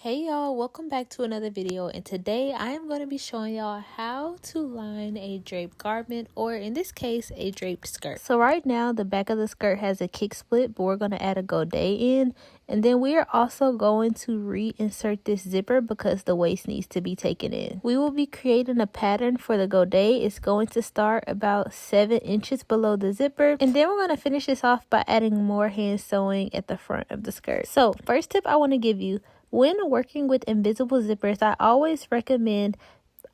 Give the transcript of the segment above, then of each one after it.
Hey y'all, welcome back to another video, and today I am going to be showing y'all how to line a draped garment, or in this case a draped skirt. So right now the back of the skirt has a kick split, but we're going to add a godet in, and then we are also going to reinsert this zipper because the waist needs to be taken in. We will be creating a pattern for the godet. It's going to start about 7 inches below the zipper, and then we're going to finish this off by adding more hand sewing at the front of the skirt. So first tip I want to give you: when working with invisible zippers, I always recommend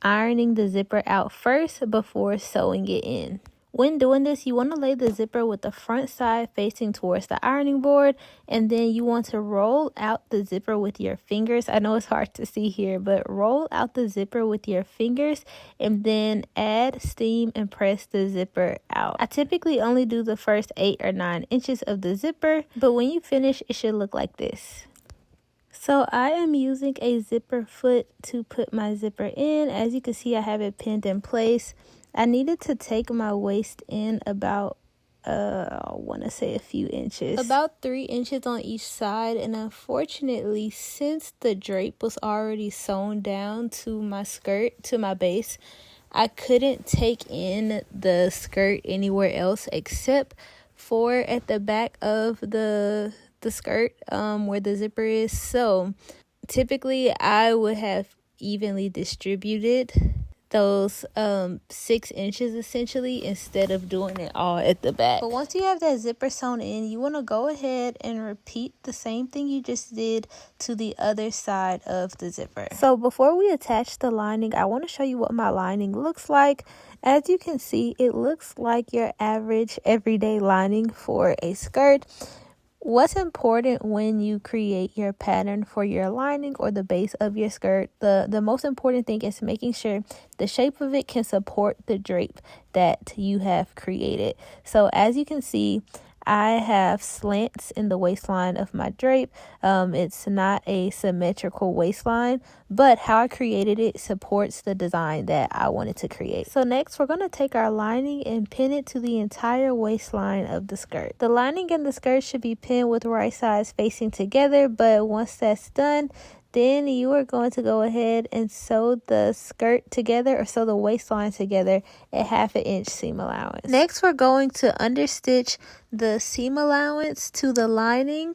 ironing the zipper out first before sewing it in. When doing this, you want to lay the zipper with the front side facing towards the ironing board, and then you want to roll out the zipper with your fingers. I know it's hard to see here, but roll out the zipper with your fingers and then add steam and press the zipper out. I typically only do the first 8 or 9 inches of the zipper, but when you finish, it should look like this. So I am using a zipper foot to put my zipper in. As you can see, I have it pinned in place. I needed to take my waist in about, I want to say a few inches. About 3 inches on each side. And unfortunately, since the drape was already sewn down to my skirt, to my base, I couldn't take in the skirt anywhere else except for at the back of the skirt where the zipper is. So typically I would have evenly distributed those 6 inches essentially, instead of doing it all at the back. But once you have that zipper sewn in, you want to go ahead and repeat the same thing you just did to the other side of the zipper. So before we attach the lining, I want to show you what my lining looks like. As you can see, it looks like your average everyday lining for a skirt. What's important when you create your pattern for your lining or the base of your skirt, the most important thing is making sure the shape of it can support the drape that you have created. So as you can see, I have slants in the waistline of my drape. It's not a symmetrical waistline, but how I created it supports the design that I wanted to create. So next, we're going to take our lining and pin it to the entire waistline of the skirt. The lining and the skirt should be pinned with right sides facing together, but once that's done, then you are going to go ahead and sew the skirt together, or sew the waistline together at 1/2 inch seam allowance. Next, we're going to understitch the seam allowance to the lining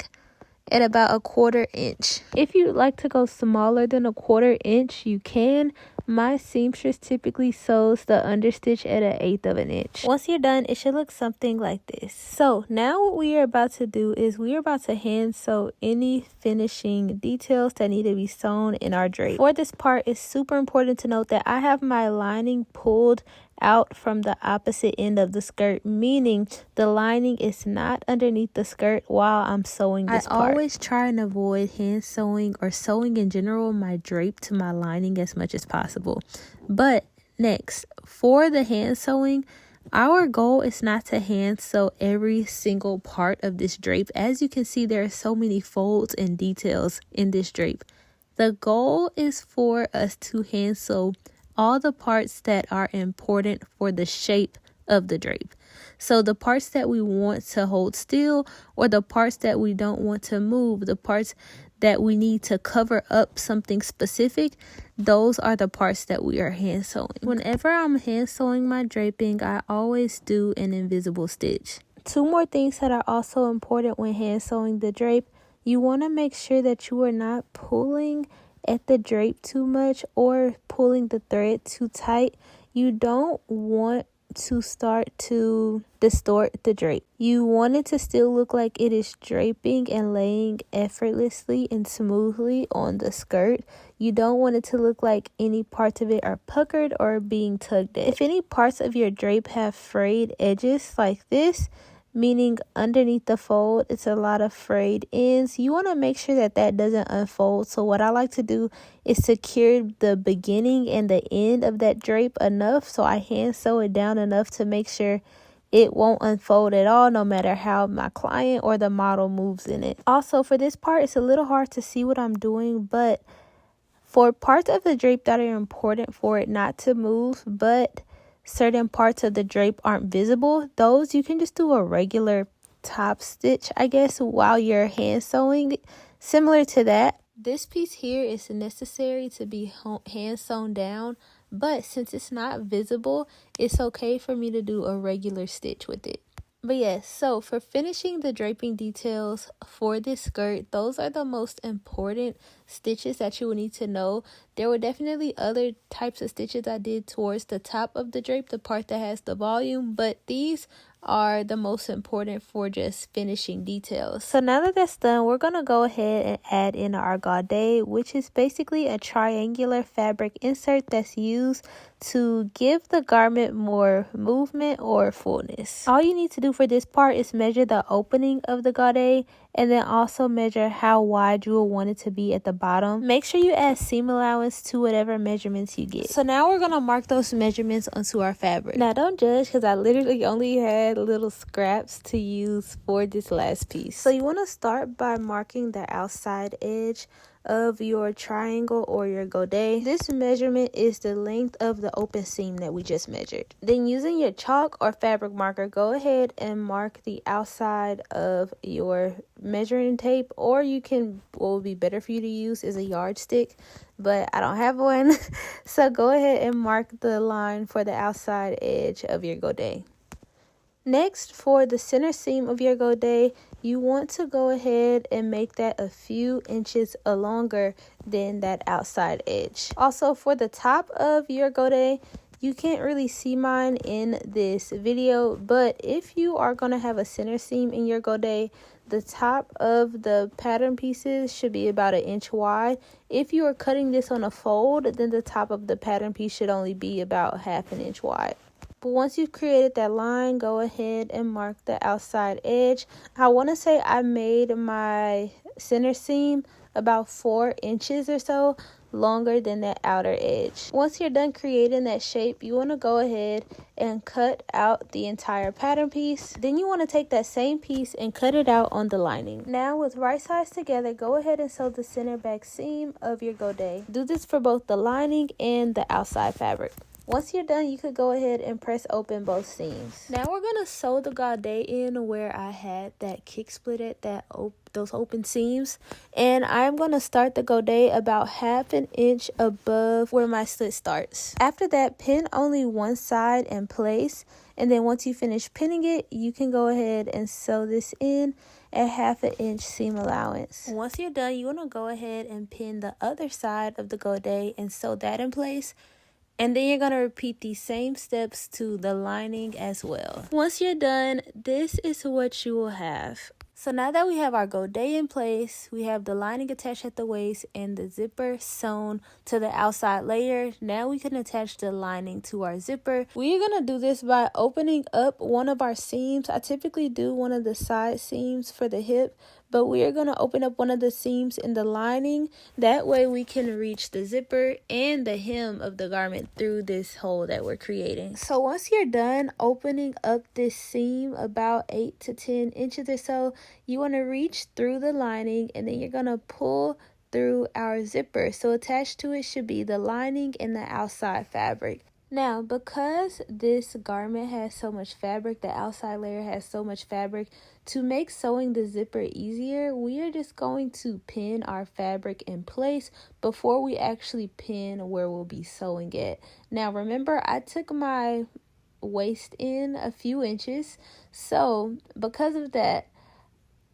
at about 1/4 inch. If you'd like to go smaller than 1/4 inch, you can. My seamstress typically sews the understitch at 1/8 of an inch. Once you're done, it should look something like this. So now what we are about to do is we are about to hand sew any finishing details that need to be sewn in our drape. For this part, it's super important to note that I have my lining pulled out from the opposite end of the skirt, meaning the lining is not underneath the skirt while I'm sewing this part. I always try and avoid hand sewing or sewing in general my drape to my lining as much as possible. But next, for the hand sewing, our goal is not to hand sew every single part of this drape. As you can see, there are so many folds and details in this drape. The goal is for us to hand sew all the parts that are important for the shape of the drape. So the parts that we want to hold still, or the parts that we don't want to move, the parts that we need to cover up something specific, those are the parts that we are hand sewing. Whenever I'm hand sewing my draping, I always do an invisible stitch. 2 more things that are also important when hand sewing the drape: you want to make sure that you are not pulling at the drape too much or pulling the thread too tight. You don't want to start to distort the drape. You want it to still look like it is draping and laying effortlessly and smoothly on the skirt. You don't want it to look like any parts of it are puckered or being tugged at. If any parts of your drape have frayed edges like this, meaning underneath the fold it's a lot of frayed ends, you want to make sure that that doesn't unfold. So what I like to do is secure the beginning and the end of that drape enough so I hand sew it down enough to make sure it won't unfold at all, no matter how my client or the model moves in it. Also, for this part, it's a little hard to see what I'm doing, but for parts of the drape that are important for it not to move, but certain parts of the drape aren't visible, those you can just do a regular top stitch, I guess, while you're hand sewing, similar to that. This piece here is necessary to be hand sewn down, but since it's not visible, it's okay for me to do a regular stitch with it. But yes, so for finishing the draping details for this skirt, those are the most important stitches that you will need to know. There were definitely other types of stitches I did towards the top of the drape, the part that has the volume, but these are the most important for just finishing details. So now that that's done, we're going to go ahead and add in our godet, which is basically a triangular fabric insert that's used to give the garment more movement or fullness. All you need to do for this part is measure the opening of the godet and then also measure how wide you will want it to be at the bottom. Make sure you add seam allowance to whatever measurements you get. So now we're going to mark those measurements onto our fabric. Now don't judge because I literally only had little scraps to use for this last piece. So you want to start by marking the outside edge of your triangle or your godet. This measurement is the length of the open seam that we just measured. Then using your chalk or fabric marker, go ahead and mark the outside of your measuring tape, or you can, what would be better for you to use is a yardstick, but I don't have one. So go ahead and mark the line for the outside edge of your godet. Next, for the center seam of your godet, you want to go ahead and make that a few inches longer than that outside edge. Also, for the top of your godet, you can't really see mine in this video, but if you are going to have a center seam in your godet, the top of the pattern pieces should be about 1 inch wide. If you are cutting this on a fold, then the top of the pattern piece should only be about 1/2 inch wide. But once you've created that line, go ahead and mark the outside edge. I want to say I made my center seam about 4 inches or so longer than that outer edge. Once you're done creating that shape, you want to go ahead and cut out the entire pattern piece. Then you want to take that same piece and cut it out on the lining. Now with right sides together, go ahead and sew the center back seam of your godet. Do this for both the lining and the outside fabric. Once you're done, you could go ahead and press open both seams. Now we're going to sew the godet in where I had that kick split at those open seams. And I'm going to start the godet about 1/2 inch above where my slit starts. After that, pin only one side in place. And then once you finish pinning it, you can go ahead and sew this in at 1/2 inch seam allowance. Once you're done, you want to go ahead and pin the other side of the godet and sew that in place. And then you're going to repeat these same steps to the lining as well. Once you're done, this is what you will have. So now that we have our godet in place, we have the lining attached at the waist and the zipper sewn to the outside layer. Now we can attach the lining to our zipper. We're going to do this by opening up one of our seams. I typically do one of the side seams for the hip, but we are going to open up one of the seams in the lining. That way we can reach the zipper and the hem of the garment through this hole that we're creating. So once you're done opening up this seam about 8 to 10 inches or so, you want to reach through the lining and then you're going to pull through our zipper. So attached to it should be the lining and the outside fabric. Now, because this garment has so much fabric, the outside layer has so much fabric, to make sewing the zipper easier, we are just going to pin our fabric in place before we actually pin where we'll be sewing it. Now, remember, I took my waist in a few inches, so because of that,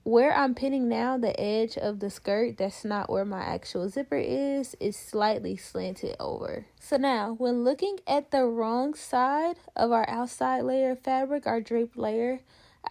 where I'm pinning now, the edge of the skirt, that's not where my actual zipper is slightly slanted over. So now, when looking at the wrong side of our outside layer of fabric, our draped layer,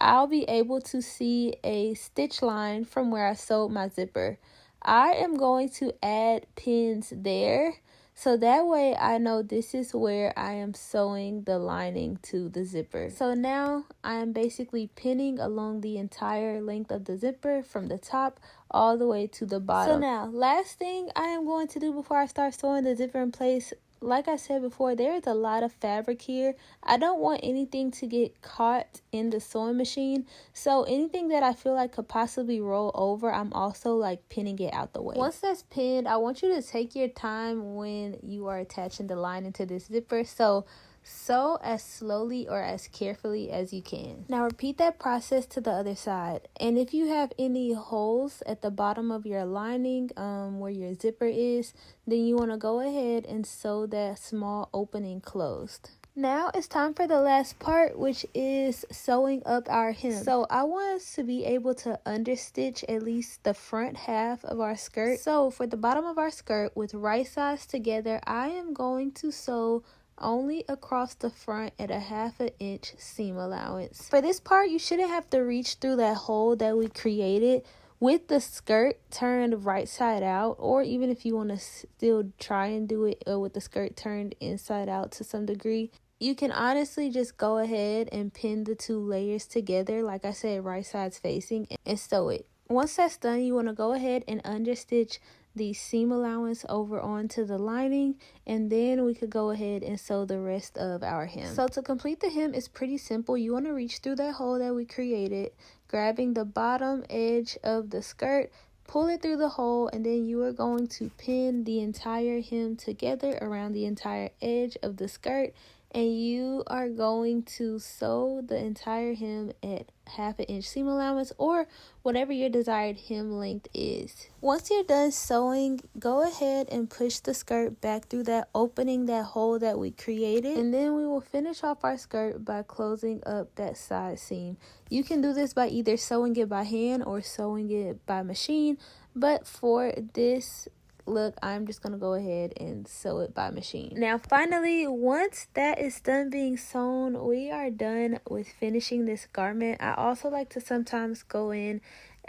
I'll be able to see a stitch line from where I sewed my zipper. I am going to add pins there, so that way I know this is where I am sewing the lining to the zipper. So now I am basically pinning along the entire length of the zipper from the top all the way to the bottom. So now, last thing I am going to do before I start sewing the zipper in place, like I said before, there is a lot of fabric here. I don't want anything to get caught in the sewing machine. So anything that I feel like could possibly roll over, I'm also like pinning it out the way. Once that's pinned, I want you to take your time when you are attaching the lining to this zipper. So Sew as slowly or as carefully as you can. Now repeat that process to the other side. And if you have any holes at the bottom of your lining where your zipper is, then you want to go ahead and sew that small opening closed. Now it's time for the last part, which is sewing up our hem. So I want us to be able to understitch at least the front half of our skirt. So for the bottom of our skirt with right sides together, I am going to sew only across the front at a 1/2 inch seam allowance. For this part, you shouldn't have to reach through that hole that we created with the skirt turned right side out, or even if you want to still try and do it with the skirt turned inside out to some degree, you can honestly just go ahead and pin the 2 layers together, like I said, right sides facing, and sew it. Once that's done, you want to go ahead and understitch the seam allowance over onto the lining, and then we could go ahead and sew the rest of our hem. So to complete the hem is pretty simple. You want to reach through that hole that we created, grabbing the bottom edge of the skirt, pull it through the hole, and then you are going to pin the entire hem together around the entire edge of the skirt, and you are going to sew the entire hem at 1/2 inch seam allowance or whatever your desired hem length is. Once you're done sewing, go ahead and push the skirt back through that opening, that hole that we created, and then we will finish off our skirt by closing up that side seam. You can do this by either sewing it by hand or sewing it by machine, but for this look, I'm just gonna go ahead and sew it by machine. Now finally, once that is done being sewn, we are done with finishing this garment. I also like to sometimes go in,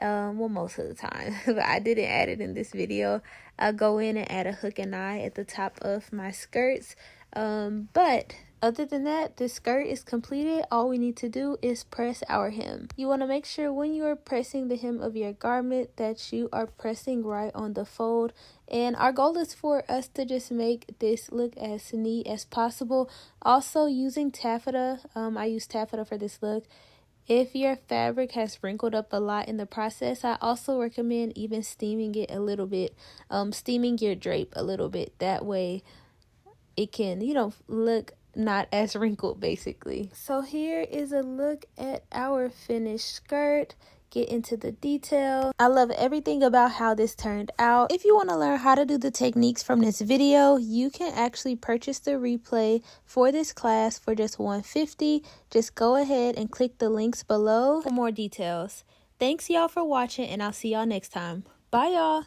well, most of the time, but I didn't add it in this video, I'll go in and add a hook and eye at the top of my skirts, but other than that, the skirt is completed. All we need to do is press our hem. You want to make sure when you are pressing the hem of your garment that you are pressing right on the fold. And our goal is for us to just make this look as neat as possible. Also using taffeta, I use taffeta for this look. If your fabric has wrinkled up a lot in the process, I also recommend even steaming it a little bit, steaming your drape a little bit. That way it can, look not as wrinkled basically. So here is a look at our finished skirt. Get into the detail. I love everything about how this turned out. If you want to learn how to do the techniques from this video, you can actually purchase the replay for this class for just $150. Just go ahead and click the links below for more details. Thanks y'all for watching, and I'll see y'all next time. Bye y'all.